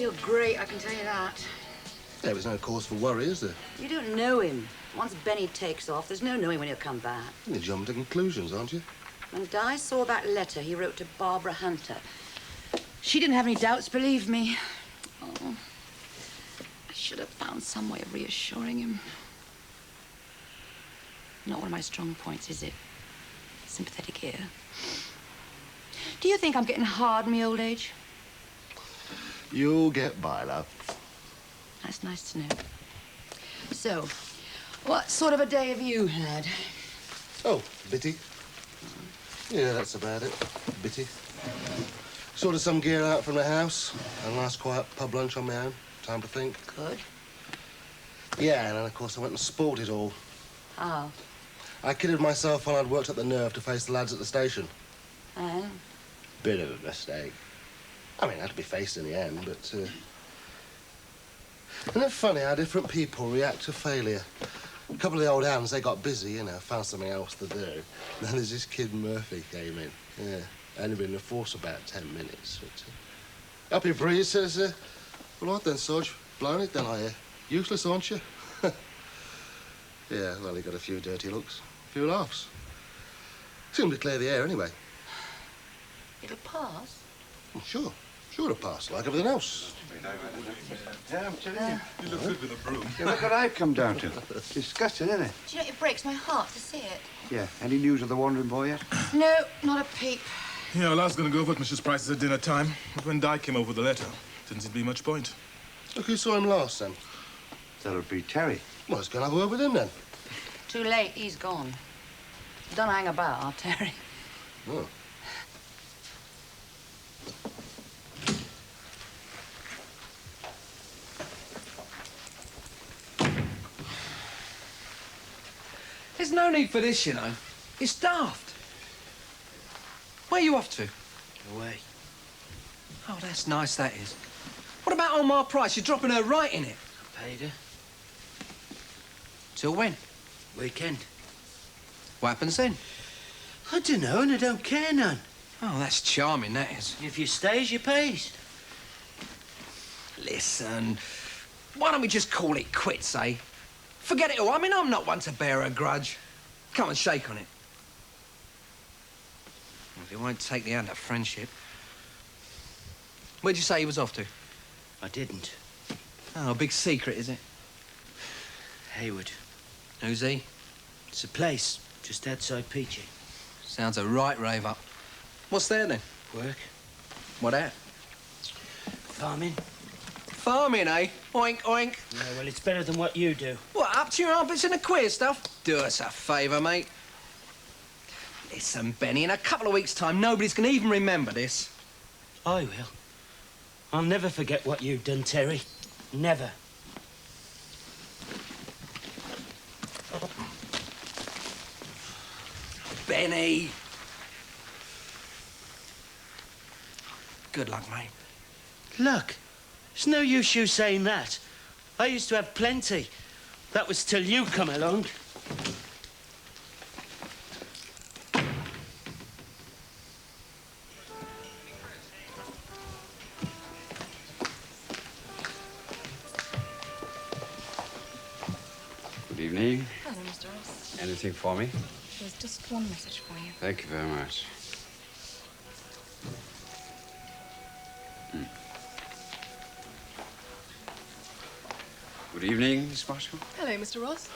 feel great, I can tell you that. There was no cause for worry, is there? You don't know him. Once Benny takes off, there's no knowing when he'll come back. You're jumping to conclusions, aren't you? When Di saw that letter he wrote to Barbara Hunter, she didn't have any doubts, believe me. Oh, I should have found some way of reassuring him. Not one of my strong points, is it? Sympathetic ear. Do you think I'm getting hard in my old age? You'll get by, love. That's nice to know. So, what sort of a day have you had? Oh, bitty. Yeah, that's about it. Bitty. Sorted some gear out from the house. Had a nice quiet pub lunch on my own. Time to think. Good. Yeah, and then, of course, I went and sport it all. Oh. I kidded myself when I'd worked up the nerve to face the lads at the station. Oh? Bit of a mistake. I mean, I had to be faced in the end, but... Isn't it funny how different people react to failure? A couple of the old hands, they got busy, you know, found something else to do. Then there's this kid Murphy came in. Yeah, only been in the force about 10 minutes. But, Happy Breeze says, well, all right then, Sarge. Blown it then, I hear. Useless, aren't you? Yeah, well, he got a few dirty looks, a few laughs. Seemed to clear the air anyway. It'll pass? Well, sure. Sure to pass, like everything else. Yeah, I'm telling you. You look good with a broom. Yeah, look what I've come down to. Disgusting, isn't it? Do you know, it breaks my heart to see it. Yeah. Any news of the wandering boy yet? No, not a peep. Yeah, well, I was going to go over at Mrs. Price's at dinner time, but when Di came over with the letter, didn't seem to be much point. Look who saw him last, then. That'll be Terry. Well, let's go and have a word with him, then. Too late, he's gone. Don't hang about, I'll Terry. Oh. There's no need for this, you know. It's daft. Where are you off to? Away. Oh, that's nice, that is. What about old Ma Price? You're dropping her right in it. I paid her. Till when? Weekend. What happens then? I don't know, and I don't care none. Oh, that's charming, that is. If you stays, you pays. Listen, why don't we just call it quits, eh? Forget it all. I mean, I'm not one to bear a grudge. Come and shake on it. If you won't take the hand of friendship. Where'd you say he was off to? I didn't. Oh, a big secret, is it? Hayward. Who's he? It's a place just outside Peachy. Sounds a right rave up. What's there, then? Work. What at? Farming. Farming, eh? Oink, oink. Yeah, well, it's better than what you do. What, up to your armpits in the queer stuff? Do us a favour, mate. Listen, Benny, in a couple of weeks' time, nobody's going to even remember this. I will. I'll never forget what you've done, Terry. Never. Benny. Good luck, mate. Look, it's no use you saying that. I used to have plenty. That was till you come along. Good evening. Hello, Mr. Ross. Anything for me? There's just one message for you. Thank you very much. Good evening, Miss Marshall. Hello, Mr. Ross.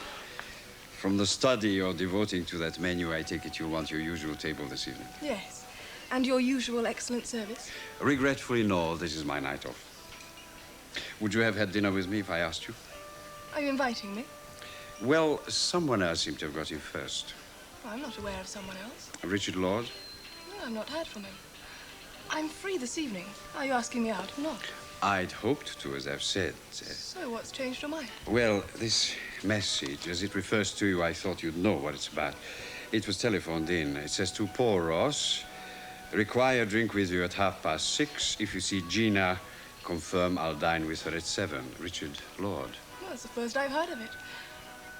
From the study you're devoting to that menu, I take it you want your usual table this evening. Yes. And your usual excellent service? Regretfully, no. This is my night off. Would you have had dinner with me if I asked you? Are you inviting me? Well, someone else seemed to have got in first. I'm not aware of someone else. Richard Lord? No, I've not heard from him. I'm free this evening. Are you asking me out or not? I'd hoped to, as I've said. So what's changed your mind? Well, this message, as it refers to you, I thought you'd know what it's about. It was telephoned in. It says, to Paul Ross, require drink with you at 6:30. If you see Gina, confirm I'll dine with her at 7. Richard Lord. Well, that's the first I've heard of it.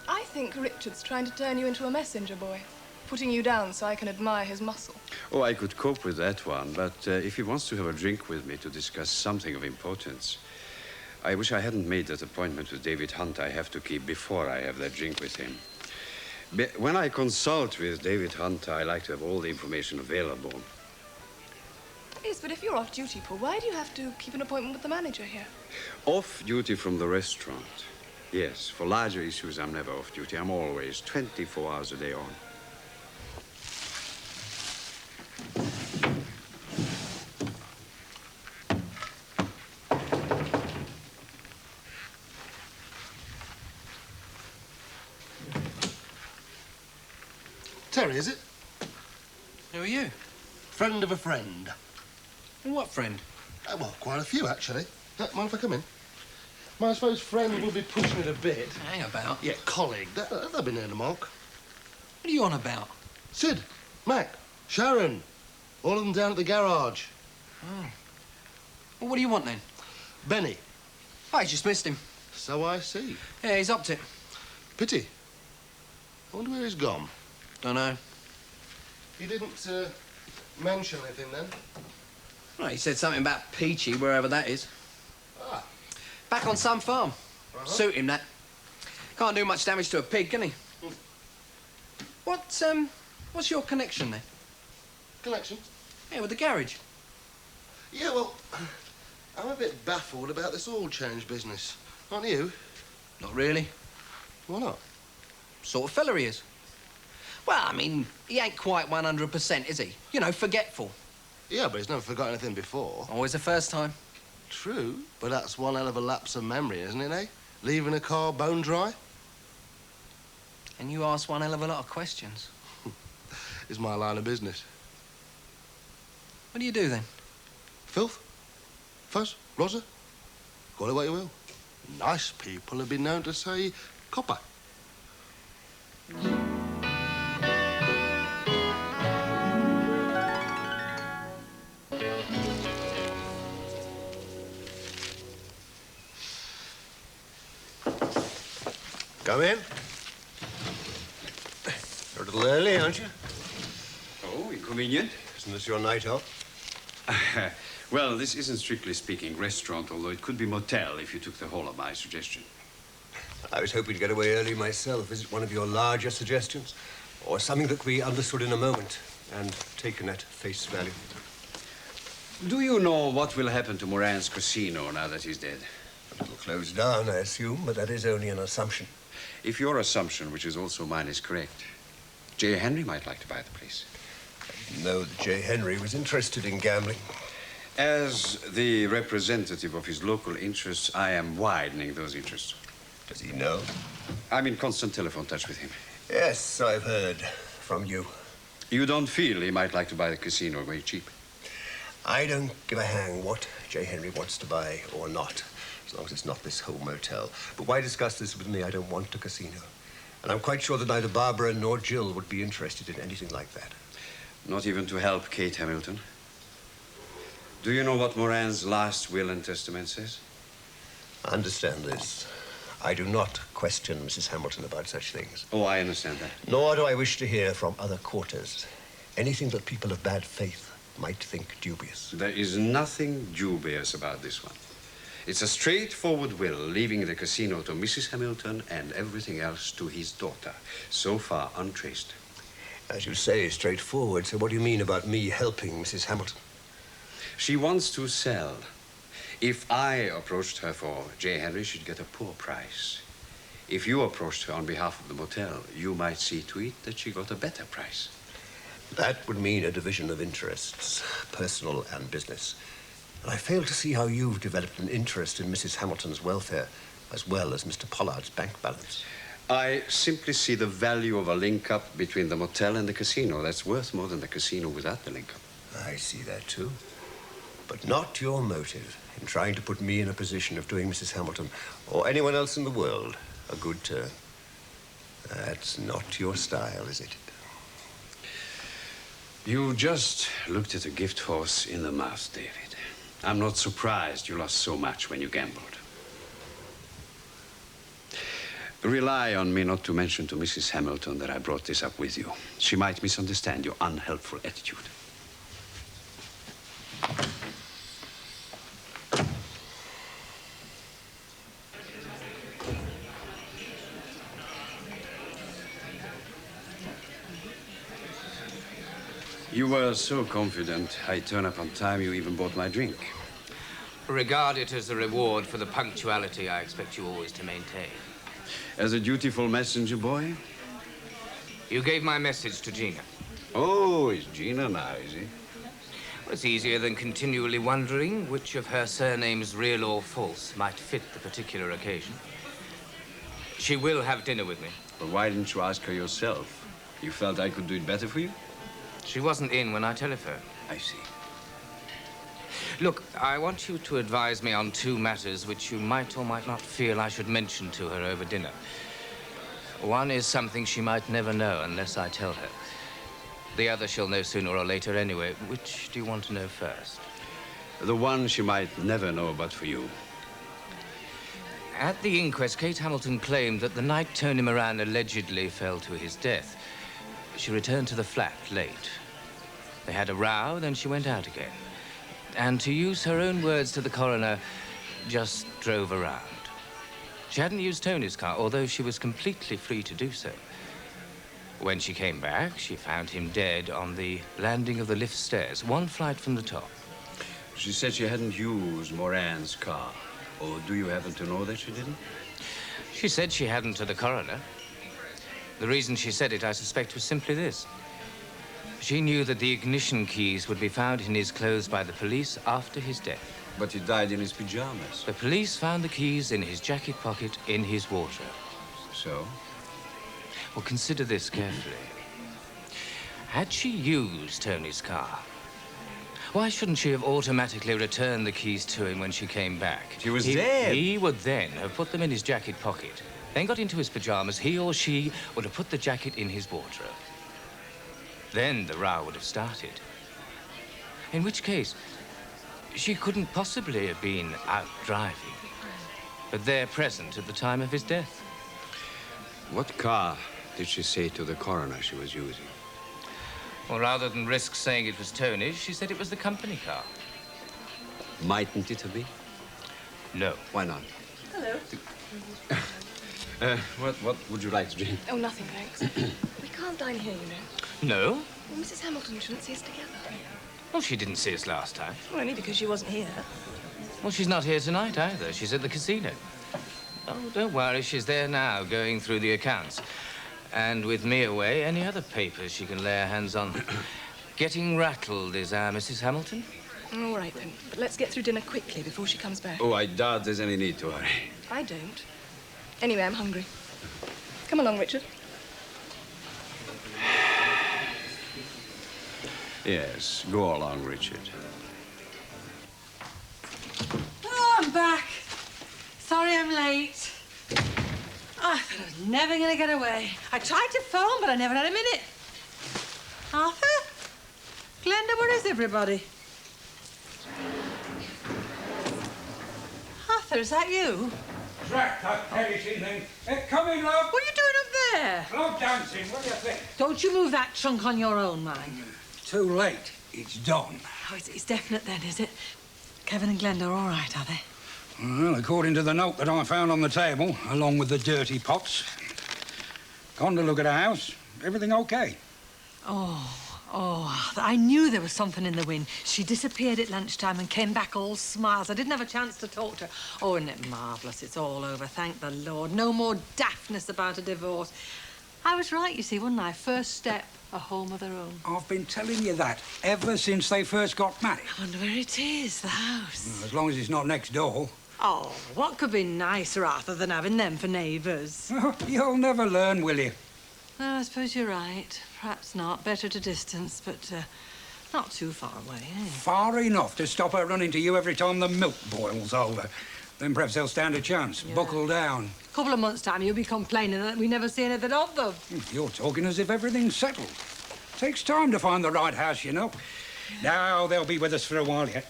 I think Richard's trying to turn you into a messenger boy, putting you down so I can admire his muscle. Oh, I could cope with that one, but if he wants to have a drink with me to discuss something of importance, I wish I hadn't made that appointment with David Hunt I have to keep before I have that drink with him. When I consult with David Hunt, I like to have all the information available. Yes, but if you're off duty, Paul, why do you have to keep an appointment with the manager here? Off duty from the restaurant. Yes, for larger issues, I'm never off duty. I'm always 24 hours a day on. Terry, is it? Who are you? Friend of a friend. What friend? Well, quite a few, actually. Mind if I come in? I suppose friend will be pushing it a bit. Hang about. Yeah, colleague. They'll be near the mark. What are you on about? Sid, Mac, Sharon. All of them down at the garage. Oh. Well, what do you want, then? Benny. I just missed him. So I see. Yeah, he's upped it. Pity. I wonder where he's gone. Don't know. He didn't mention anything then? Well, he said something about Peachy, wherever that is. Ah. Back on some farm. Suit him, that. Can't do much damage to a pig, can he? What's your connection, then? Connection? Yeah, with the garage. Yeah, well, I'm a bit baffled about this oil change business. Aren't you? Not really. Why not? Sort of fella he is. Well, I mean, he ain't quite 100%, is he? You know, forgetful. Yeah, but he's never forgotten anything before. Always the first time. True, but that's one hell of a lapse of memory, isn't it, eh? Leaving a car bone dry? And you ask one hell of a lot of questions. It's my line of business. What do you do, then? Filth? Fuzz? Rosa? Call it what you will. Nice people have been known to say copper. Come in. You're a little early, aren't you? Oh, inconvenient. Isn't this your night off? Well, this isn't strictly speaking restaurant, although it could be motel if you took the whole of my suggestion. I was hoping to get away early myself. Is it one of your larger suggestions? Or something that could be understood in a moment and taken at face value? Do you know what will happen to Moran's casino now that he's dead? It'll close down, I assume, but that is only an assumption. If your assumption, which is also mine, is correct, J. Henry might like to buy the place. I didn't know that J. Henry was interested in gambling. As the representative of his local interests, I am widening those interests. Does he know? I'm in constant telephone touch with him. Yes, I've heard from you. You don't feel he might like to buy the casino very cheap? I don't give a hang what J. Henry wants to buy or not, as long as it's not this whole motel. But why discuss this with me? I don't want a casino. And I'm quite sure that neither Barbara nor Jill would be interested in anything like that. Not even to help Kate Hamilton? Do you know what Moran's last will and testament says? Understand this. I do not question Mrs. Hamilton about such things. Oh, I understand that. Nor do I wish to hear from other quarters anything that people of bad faith might think dubious. There is nothing dubious about this one. It's a straightforward will, leaving the casino to Mrs. Hamilton and everything else to his daughter, so far untraced. As you say, straightforward. So what do you mean about me helping Mrs. Hamilton? She wants to sell. If I approached her for J. Henry, she'd get a poor price. If you approached her on behalf of the motel, you might see to it that she got a better price. That would mean a division of interests, personal and business. And I fail to see how you've developed an interest in Mrs. Hamilton's welfare, as well as Mr. Pollard's bank balance. I simply see the value of a link-up between the motel and the casino. That's worth more than the casino without the link-up. I see that, too. But not your motive in trying to put me in a position of doing Mrs. Hamilton, or anyone else in the world, a good turn. That's not your style, is it? You just looked at a gift horse in the mouth, David. I'm not surprised you lost so much when you gambled. Rely on me not to mention to Mrs. Hamilton that I brought this up with you. She might misunderstand your unhelpful attitude. You were so confident I turned up on time you even bought my drink. Regard it as a reward for the punctuality I expect you always to maintain. As a dutiful messenger boy? You gave my message to Gina. Oh, it's Gina now, is he? Well, it's easier than continually wondering which of her surnames, real or false, might fit the particular occasion. She will have dinner with me. Well, why didn't you ask her yourself? You felt I could do it better for you? She wasn't in when I telephoned. I see. Look, I want you to advise me on two matters which you might or might not feel I should mention to her over dinner. One is something she might never know unless I tell her. The other she'll know sooner or later anyway. Which do you want to know first? The one she might never know but for you. At the inquest, Kate Hamilton claimed that the night Tony Moran allegedly fell to his death, she returned to the flat late. They had a row, then she went out again. And to use her own words to the coroner, just drove around. She hadn't used Tony's car, although she was completely free to do so. When she came back, she found him dead on the landing of the lift stairs, one flight from the top. She said she hadn't used Moran's car. Or do you happen to know that she didn't? She said she hadn't to the coroner. The reason she said it, I suspect, was simply this. She knew that the ignition keys would be found in his clothes by the police after his death. But he died in his pajamas. The police found the keys in his jacket pocket in his wardrobe. So? Well, consider this carefully. Had she used Tony's car, why shouldn't she have automatically returned the keys to him when she came back? She was dead. He would then have put them in his jacket pocket, then got into his pajamas. He or she would have put the jacket in his wardrobe. Then the row would have started. In which case, she couldn't possibly have been out driving, but there present at the time of his death. What car did she say to the coroner she was using? Well, rather than risk saying it was Tony's, she said it was the company car. Mightn't it have been? No. Why not? Hello. What would you like to drink? Oh, nothing, thanks. We can't dine here, you know. No? Well, Mrs. Hamilton shouldn't see us together. Well, she didn't see us last time. Well, only because she wasn't here. Well, she's not here tonight either. She's at the casino. Oh, don't worry. She's there now, going through the accounts. And with me away, any other papers she can lay her hands on. Getting rattled is our Mrs. Hamilton. All right, then. But let's get through dinner quickly before she comes back. Oh, I doubt there's any need to hurry. I don't. Anyway, I'm hungry. Come along, Richard. Yes, go along, Richard. Oh, I'm back. Sorry I'm late. I thought I was never going to get away. I tried to phone, but I never had a minute. Arthur? Glenda, where is everybody? Arthur, is that you? Drat that Davidson thing. Come in, love. What are you doing up there? Love dancing, what do you think? Don't you move that trunk on your own, mind. Too late. It's done. Oh, it's definite then, is it? Kevin and Glenda are all right, are they? Well, according to the note that I found on the table, along with the dirty pots. Gone to look at the house. Everything okay. Oh, I knew there was something in the wind. She disappeared at lunchtime and came back all smiles. I didn't have a chance to talk to her. Oh, isn't it marvellous? It's all over, thank the Lord. No more daftness about a divorce. I was right, you see, wasn't I? First step, a home of their own. I've been telling you that ever since they first got married. I wonder where it is, the house. As long as it's not next door. Oh, what could be nicer, Arthur, than having them for neighbours? You'll never learn, will you? Well, I suppose you're right. Perhaps not. Better to distance, but not too far away, eh? Far enough to stop her running to you every time the milk boils over. Then perhaps they'll stand a chance. Yeah. Buckle down. A couple of months' time, you'll be complaining that we never see anything of them. You're talking as if everything's settled. Takes time to find the right house, you know. Now they'll be with us for a while yet.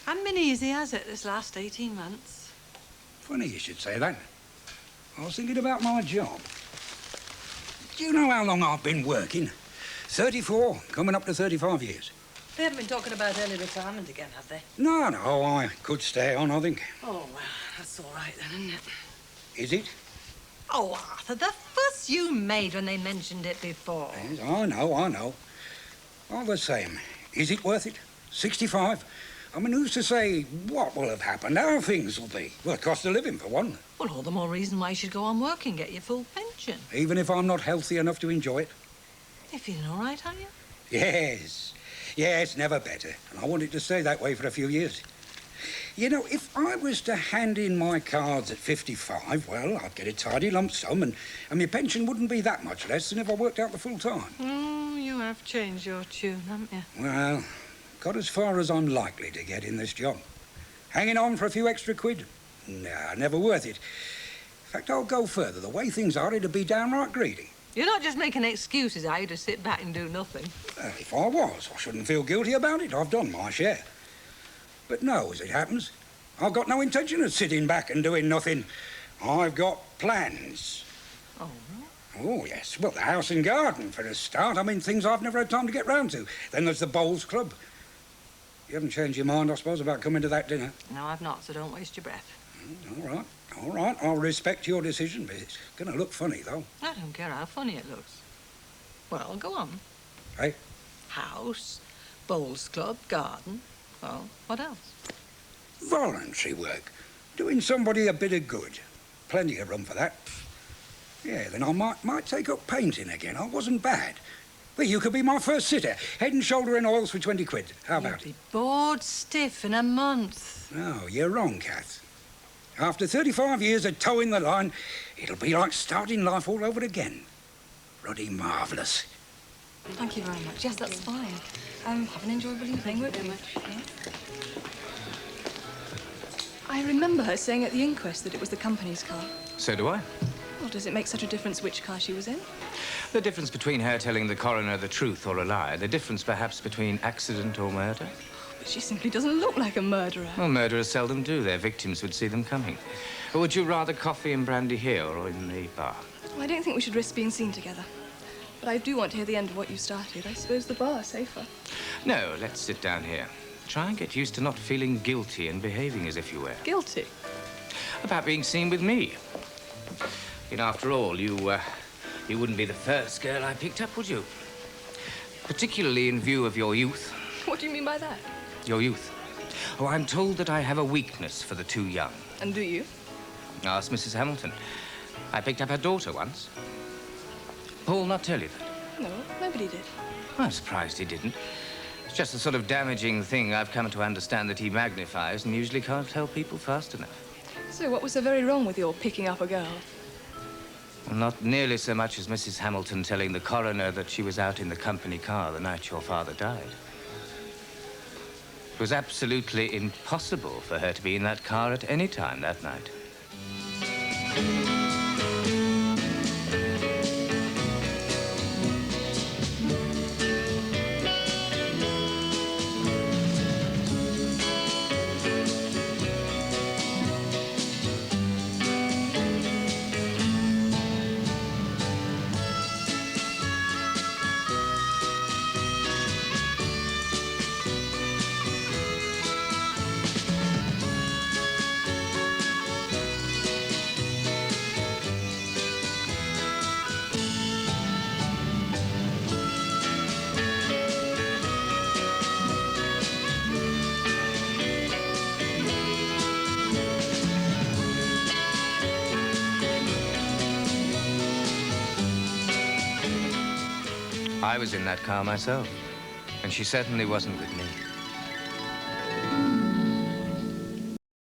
Hasn't been easy, has it, this last 18 months? Funny you should say that. I was thinking about my job. Do you know how long I've been working? 34, coming up to 35 years. They haven't been talking about early retirement again, have they? No, I could stay on, I think. Oh, well, that's all right then, isn't it? Is it? Oh, Arthur, the fuss you made when they mentioned it before. Yes, I know. All the same, is it worth it? 65? I mean, who's to say what will have happened, how things will be? Well, the cost of living, for one. Well, all the more reason why you should go on working, get your full pension. Even if I'm not healthy enough to enjoy it? You're feeling all right, are you? Yes. Yes, never better. And I want it to stay that way for a few years. You know, if I was to hand in my cards at 55, well, I'd get a tidy lump sum and my pension wouldn't be that much less than if I worked out the full time. Oh, you have changed your tune, haven't you? Well, got as far as I'm likely to get in this job. Hanging on for a few extra quid? Nah, never worth it. In fact, I'll go further. The way things are, it'd be downright greedy. You're not just making excuses, are you, to sit back and do nothing? Well, if I was, I shouldn't feel guilty about it. I've done my share. But no, as it happens, I've got no intention of sitting back and doing nothing. I've got plans. Oh? Oh, yes. Well, the house and garden, for a start. I mean, things I've never had time to get round to. Then there's the bowls club. You haven't changed your mind, I suppose, about coming to that dinner? No, I've not, so don't waste your breath. All right. All right, I'll respect your decision, but it's going to look funny, though. I don't care how funny it looks. Well, go on. Hey? House, bowls club, garden. Well, what else? Voluntary work. Doing somebody a bit of good. Plenty of room for that. Yeah, then I might take up painting again. I wasn't bad. Well, you could be my first sitter. Head and shoulder in oils for 20 quid. How about it? You'll be bored stiff in a month. No, you're wrong, Kath. After 35 years of towing the line, it'll be like starting life all over again. Ruddy marvellous. Thank you very much. Yes, that's fine. Have an enjoyable evening, won't you? I remember her saying at the inquest that it was the company's car. So do I. Well, does it make such a difference which car she was in? The difference between her telling the coroner the truth or a lie, the difference perhaps between accident or murder. But she simply doesn't look like a murderer. Well, murderers seldom do. Their victims would see them coming. Or would you rather coffee and brandy here or in the bar? Well, I don't think we should risk being seen together. But I do want to hear the end of what you started. I suppose the bar's safer. No, let's sit down here. Try and get used to not feeling guilty and behaving as if you were. Guilty? About being seen with me. And after all, you wouldn't be the first girl I picked up, would you? Particularly in view of your youth. What do you mean by that? Your youth. Oh, I'm told that I have a weakness for the too young. And do you? Ask Mrs. Hamilton. I picked up her daughter once. Paul not tell you that? No, nobody did. I'm surprised he didn't. It's just the sort of damaging thing I've come to understand that he magnifies and usually can't tell people fast enough. So what was so very wrong with your picking up a girl? Well, not nearly so much as Mrs. Hamilton telling the coroner that she was out in the company car the night your father died. It was absolutely impossible for her to be in that car at any time that night. I was in that car myself, and she certainly wasn't with me.